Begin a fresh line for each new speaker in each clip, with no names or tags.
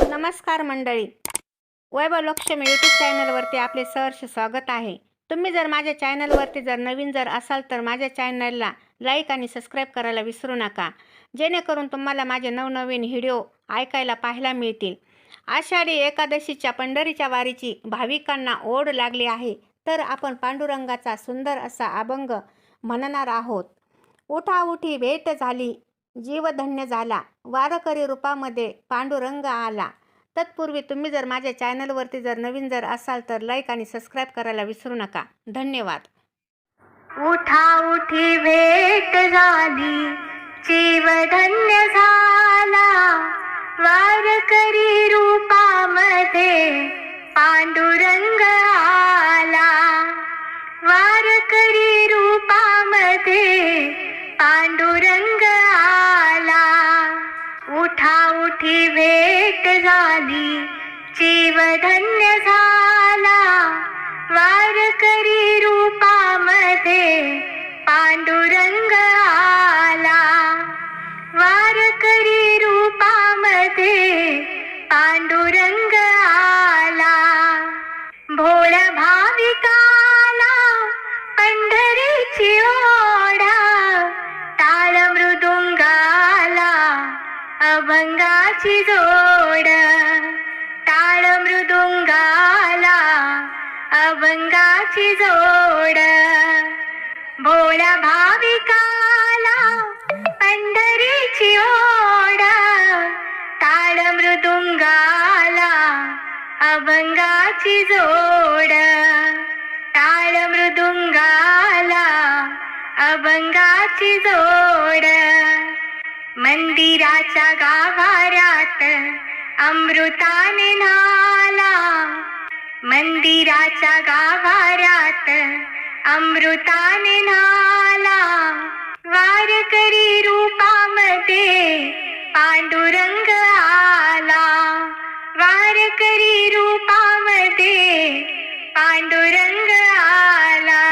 नमस्कार मंडळी, वैभव लक्ष्मी यूट्यूब चॅनलवरती आपले सहर्ष स्वागत आहे. तुम्ही जर माझ्या चॅनलवरती नवीन असाल तर माझ्या चॅनलला लाईक आणि सबस्क्राईब करायला विसरू नका, जेणेकरून तुम्हाला माझे नवनवीन व्हिडिओ ऐकायला पाहायला मिळतील. आषाढी एकादशीच्या पंढरीच्या वारीची भाविकांना ओढ लागली आहे, तर आपण पांडुरंगाचा सुंदर असा अभंग म्हणणार आहोत. उठाउठी भेट झाली, जीवधन्य झाला, वारकरी रूपामध्ये पांडुरंग आला. तत्पूर्वी तुम्ही जर माझ्या चॅनलवरती नवीन असाल तर लाईक आणि सबस्क्राईब करायला विसरू नका. धन्यवाद.
उठाउठी भेट झाली, जीवधन्य झाला, वारकरी रूपामध्ये पांडुरंग आला. वारकरी रूपामध्ये पांडुरंग आला. उठाउठी भेट झाली, जीवधन्य झाला, वारकरी रूपामध्ये पांडुरंग आला. वारकरी रूपामध्ये पांडुरंग आला. भोळ्या भाविकाला पंढरीची ओढा, टाळ मृदुंगाला अभंगाची जोड. टाळ मृदुंगाला अभंगाची जोड. भोळ्या भाविकाला पंढरीची ओढ, टाळ मृदुंगाला अभंगाची जोड. टाळ मृदुंगाला अभंगाची जोड. मंदिराच्या गाभाऱ्यात अमृताने न्हाला. मंदिराच्या गाभाऱ्यात अमृताने न्हाला. वारकरी रूपामध्ये पांडुरंग आला. वारकरी रूपामध्ये पांडुरंग आला.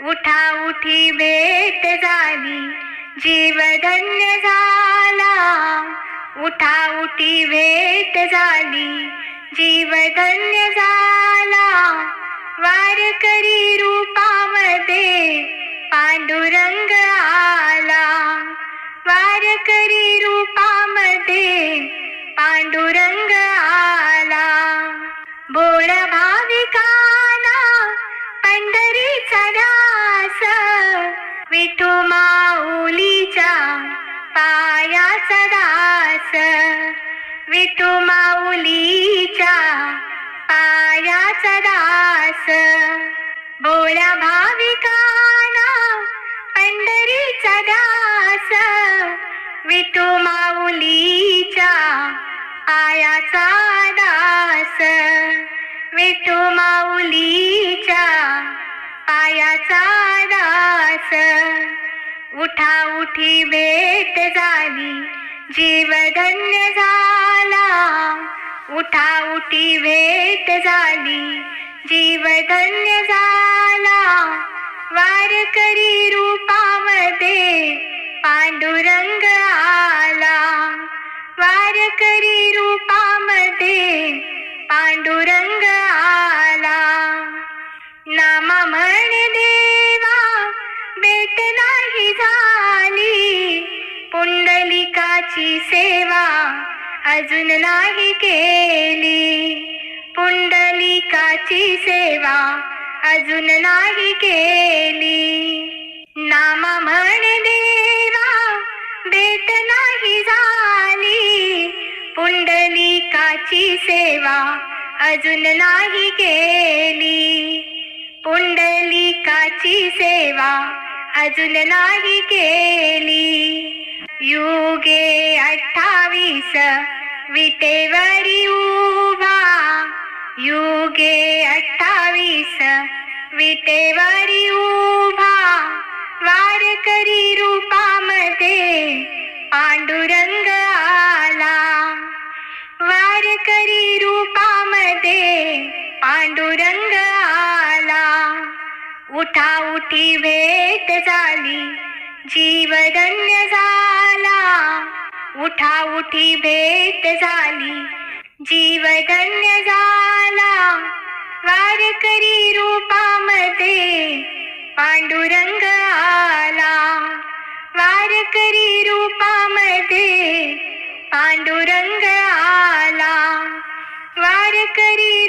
उठाउठी भेट झाली, जीवधन्य झाला. उठाउठी भेट झाली, जीवधन्य झाला. वारकरी रूपामध्ये पांडुरंग आला. वारकरी रूपामध्ये पांडुरंग आला. भोळ्या भाविकांना पंढरीचा ध्यास, विठू माऊलीच्या पायाचा दास. विठू माऊलीच्या पायाचा दास. भोळ्या भाविकांना पंढरीचा दास, विठू माऊलीच्या पायाचा दास. विठू माऊलीच्या पायाचा दास. उठाउठी भेट झाली, जीवधन्य झाला. उठाउठी भेट झाली, जीवधन्य झाला. वारकरी रूपामध्ये पांडुरंग आला. वारकरी रूपामध्ये पांडुरंग आला. नामा म्हणे देवा भेट नाही झाली, पुंडलिकाची सेवा अजून नाही केली. पुंडलिकाची सेवा अजून नाही केली. नामा म्हणे देवा भेट नाही झाली, पुंडलिकाची सेवा अजून नाही केली. पुंडलिकाची सेवा अजून नाही केली. युगे 28 विटेवरी उभा. युगे 28 विटेवरी उभा. वारकरी रूपामध्ये पांडुरंग आला. वारकरी रूपामध्ये पांडुरंग आला. उठाउठी भेट झाली, जीवधन्य झाला. उठाउठी भेट झाली, जीव धन्य झाला वारकरी रूपामध्ये पांडुरंग आला. वारकरी रूपामध्ये पांडुरंग आला. वारकरी